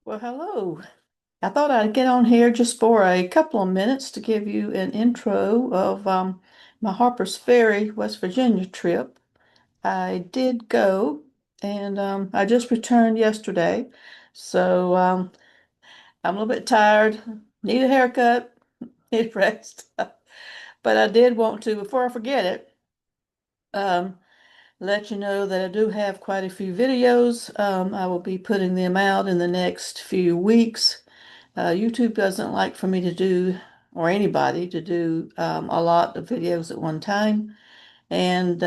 Well, hello. I thought I'd get on here just for a couple of minutes to give you an intro of my Harpers Ferry, West Virginia trip. I did go, and I just returned yesterday, so I'm a little bit tired, need a haircut, need rest. But I did want to, before I forget it, um, let you know that I do have quite a few videos. I will be putting them out in the next few weeks. YouTube doesn't like for me to do, or anybody to do, a lot of videos at one time. And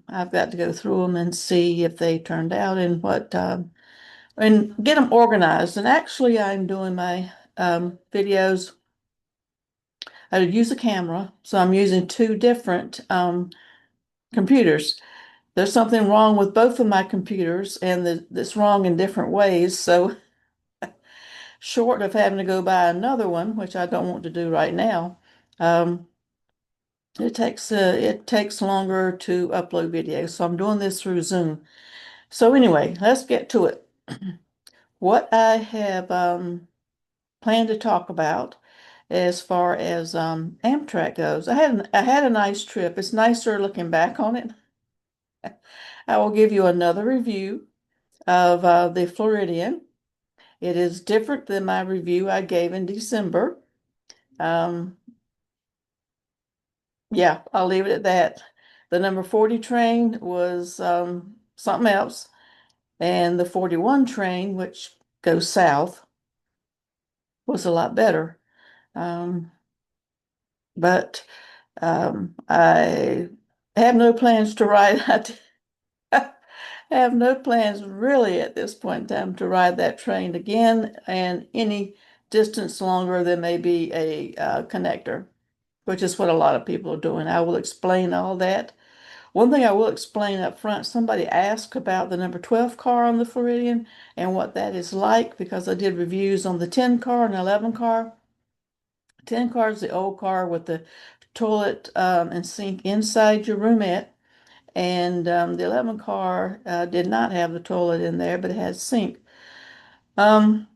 I've got to go through them and see if they turned out and and get them organized. And actually, I'm doing my videos. I would use a camera, so I'm using two different computers. There's something wrong with both of my computers, and it's wrong in different ways. So, short of having to go buy another one, which I don't want to do right now, um, it takes longer to upload videos. So I'm doing this through Zoom. So anyway, let's get to it. What I have planned to talk about as far as Amtrak goes, I had a nice trip. It's nicer looking back on it. I will give you another review of the Floridian. It is different than my review I gave in December. Um, yeah, I'll leave it at that. The number 40 train was something else, and the 41 train, which goes south, was a lot better. Um, but I have no plans to ride. I have no plans really at this point in time to ride that train again, and any distance longer than maybe a connector, which is what a lot of people are doing. I will explain all that. One thing I will explain up front, somebody asked about the number 12 car on the Floridian and what that is like because I did reviews on the 10 car and 11 car. 10 car is the old car with the toilet and sink inside your roomette. And the 11 car did not have the toilet in there, but it has sink. Um,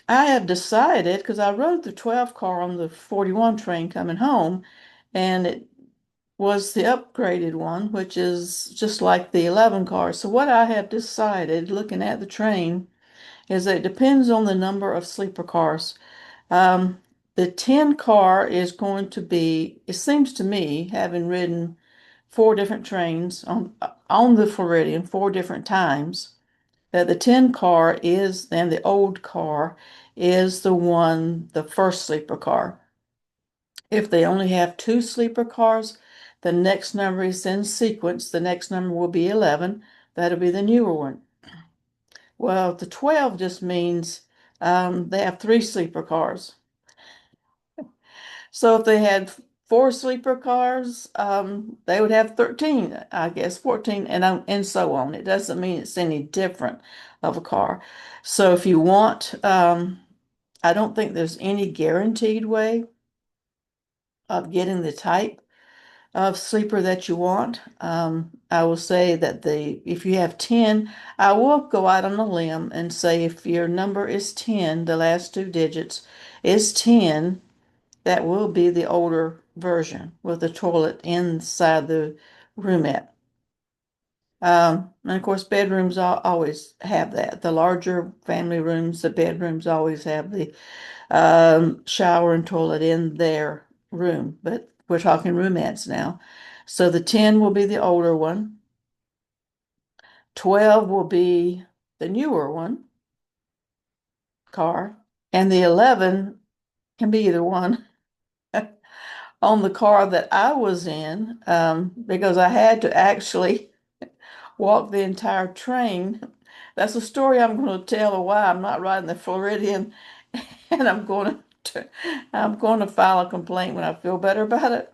I have decided, because I rode the 12 car on the 41 train coming home, and it was the upgraded one, which is just like the 11 car. So what I have decided, looking at the train, is that it depends on the number of sleeper cars. Um, the 10 car is going to be, it seems to me, having ridden four different trains on the Floridian four different times, that the 10 car is, and the old car is the first sleeper car. If they only have two sleeper cars, the next number is in sequence. The next number will be 11. That'll be the newer one. Well, the 12 just means they have three sleeper cars. So if they had four sleeper cars, they would have 13, I guess, 14, and so on. It doesn't mean it's any different of a car. So if you want, I don't think there's any guaranteed way of getting the type of sleeper that you want. I will say that if you have 10, I will go out on a limb and say if your number is 10, the last two digits is 10, that will be the older version with the toilet inside the roomette. And of course, bedrooms always have that. The larger family rooms, the bedrooms always have the shower and toilet in their room, but we're talking roomettes now. So the 10 will be the older one, 12 will be the newer one, car, and the 11 can be either one. On the car that I was in, because I had to actually walk the entire train. That's a story I'm going to tell of why I'm not riding the Floridian, and I'm going to file a complaint when I feel better about it.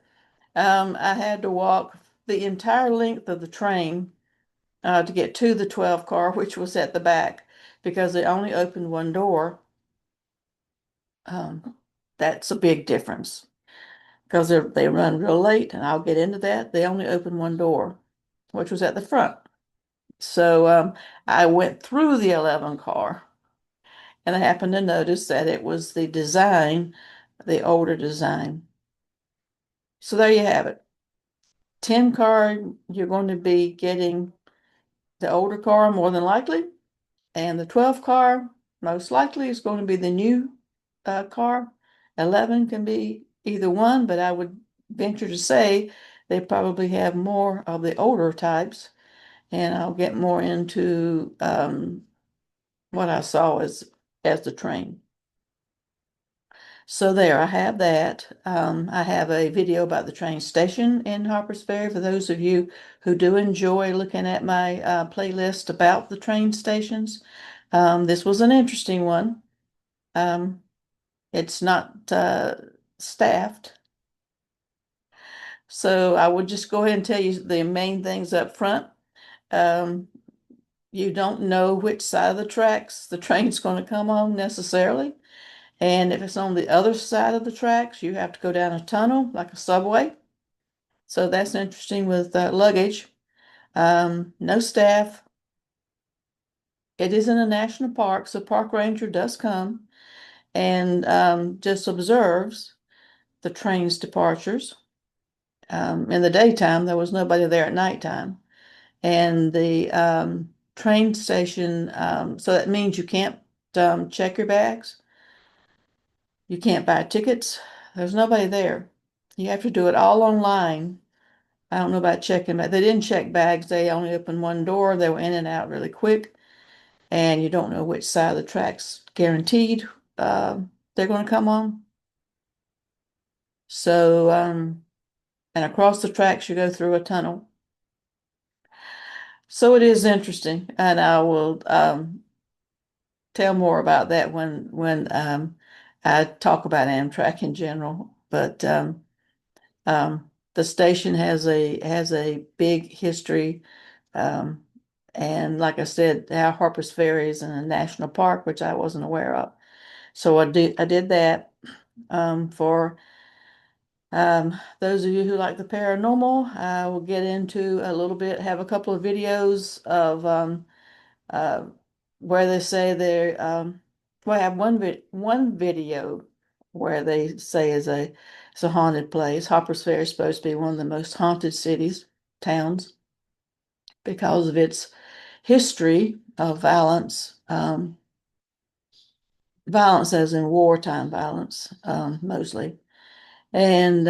I had to walk the entire length of the train to get to the 12 car, which was at the back, because they only opened one door. Um, that's a big difference because they run real late, and I'll get into that. They only opened one door, which was at the front. So I went through the 11 car, And I happened to notice that it was the design, the older design. So there you have it. 10 car, you're going to be getting the older car more than likely, and the 12 car most likely is going to be the new car. 11 can be either one, but I would venture to say they probably have more of the older types, and I'll get more into what I saw as the train. So there, I have that. I have a video about the train station in Harpers Ferry for those of you who do enjoy looking at my playlist about the train stations. This was an interesting one. Um, it's not staffed, so I would just go ahead and tell you the main things up front. Um, you don't know which side of the tracks the train's going to come on necessarily. And if it's on the other side of the tracks, you have to go down a tunnel like a subway. So that's interesting with luggage. No staff. It is in a national park, so park ranger does come and just observes the train's departures. In the daytime, there was nobody there at nighttime. And the train station, so that means you can't check your bags. You can't buy tickets. There's nobody there. You have to do it all online. I don't know about checking, but they didn't check bags. They only opened one door. They were in and out really quick. And you don't know which side of the tracks guaranteed they're going to come on. So, and across the tracks, you go through a tunnel. So it is interesting. And I will tell more about that when I talk about Amtrak in general. But the station has a big history, um, and like I said, our Harpers Ferry is in a national park, which I wasn't aware of. So I did that. For those of you who like the paranormal, I will get into a little bit. Have a couple of videos of uh, where they say they're well, I have one video where they say it's a haunted place. Harpers Ferry is supposed to be one of the most haunted cities, towns, because of its history of violence, violence as in wartime violence, mostly. And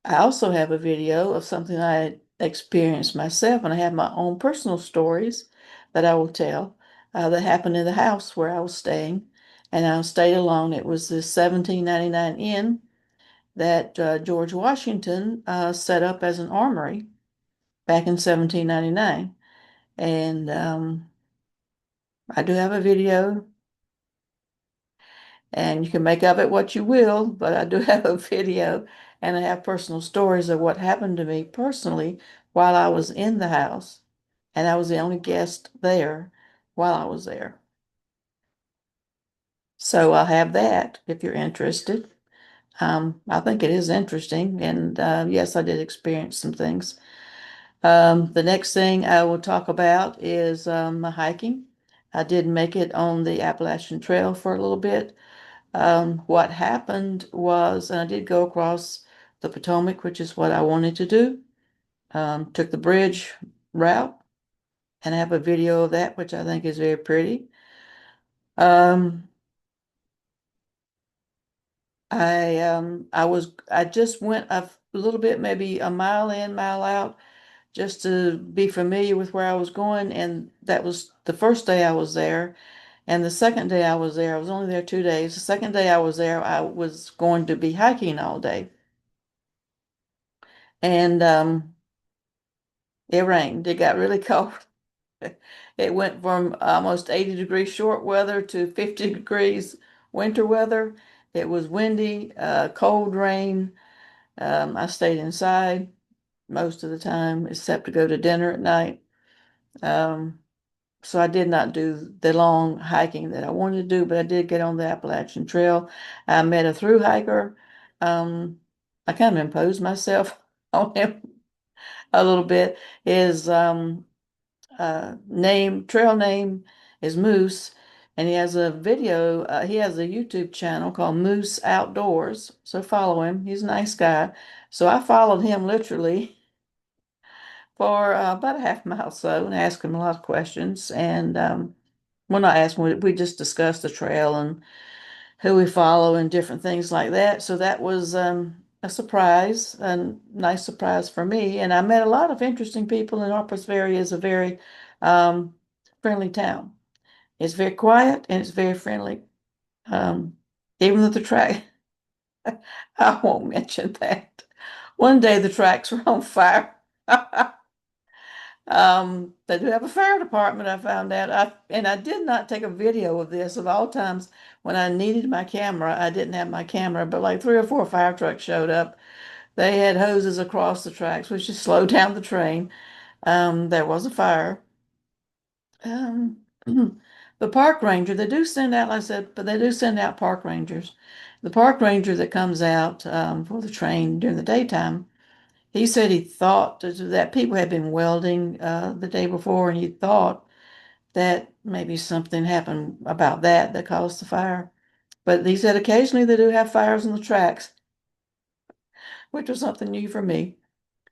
I also have a video of something I experienced myself, and I have my own personal stories that I will tell that happened in the house where I was staying, and I stayed alone. It was the 1799 inn that George Washington set up as an armory back in 1799. And I do have a video, and you can make of it what you will, but I do have a video, and I have personal stories of what happened to me personally while I was in the house, and I was the only guest there while I was there. So I'll have that if you're interested. I think it is interesting, and yes, I did experience some things. The next thing I will talk about is my hiking. I did make it on the Appalachian Trail for a little bit. What happened was, and I did go across the Potomac, which is what I wanted to do. Took the bridge route, and I have a video of that, which I think is very pretty. Um, I just went a little bit, maybe a mile in, mile out, just to be familiar with where I was going, and that was the first day I was there. And the second day I was there, I was only there 2 days. The second day I was there, I was going to be hiking all day. And it rained. It got really cold. It went from almost 80 degrees short weather to 50 degrees winter weather. It was windy, cold rain. I stayed inside most of the time, except to go to dinner at night. Um, so I did not do the long hiking that I wanted to do, but I did get on the Appalachian Trail. I met a through hiker. I kind of imposed myself on him a little bit. His trail name is Moose, and he has a video. He has a YouTube channel called Moose Outdoors. So follow him. He's a nice guy. So I followed him literally for about a half mile or so and asked him a lot of questions. And well, not asked him, we just discussed the trail and who we follow and different things like that. So that was a surprise, a nice surprise for me. And I met a lot of interesting people, and Harpers Ferry is a very um, friendly town. It's very quiet and it's very friendly. Um, Even though the track, I won't mention that. One day the tracks were on fire. They do have a fire department, I found out. And I did not take a video of this. Of all times when I needed my camera, I didn't have my camera, but like three or four fire trucks showed up. They had hoses across the tracks, which just slowed down the train. There was a fire. Um, the park ranger, they do send out, like I said, but they do send out park rangers. The park ranger that comes out for the train during the daytime, he said he thought that people had been welding the day before, and he thought that maybe something happened about that caused the fire. But he said occasionally they do have fires on the tracks, which was something new for me.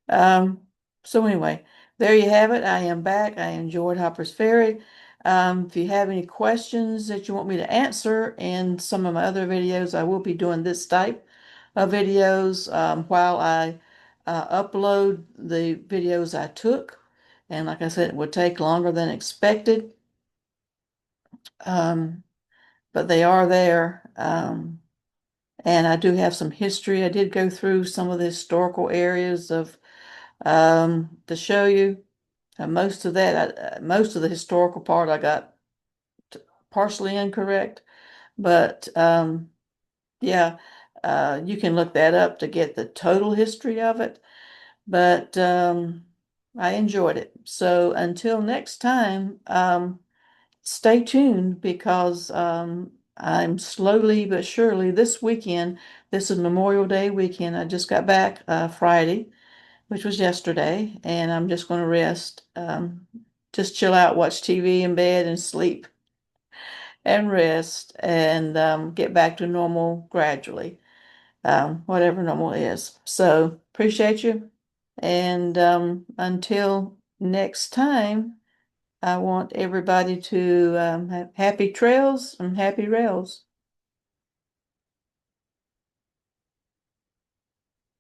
Um, so anyway, there you have it. I am back. I enjoyed Hopper's Ferry. If you have any questions that you want me to answer in some of my other videos, I will be doing this type of videos while I upload the videos I took. And like I said, it would take longer than expected, um, but they are there. And I do have some history. I did go through some of the historical areas of to show you. Most of that, most of the historical part I got partially incorrect, but yeah, you can look that up to get the total history of it. But I enjoyed it. So until next time, stay tuned because I'm slowly but surely this weekend, this is Memorial Day weekend. I just got back Friday, which was yesterday, and I'm just going to rest, just chill out, watch TV in bed, and sleep and rest, and get back to normal gradually, whatever normal is. So appreciate you, and until next time, I want everybody to have happy trails and happy rails.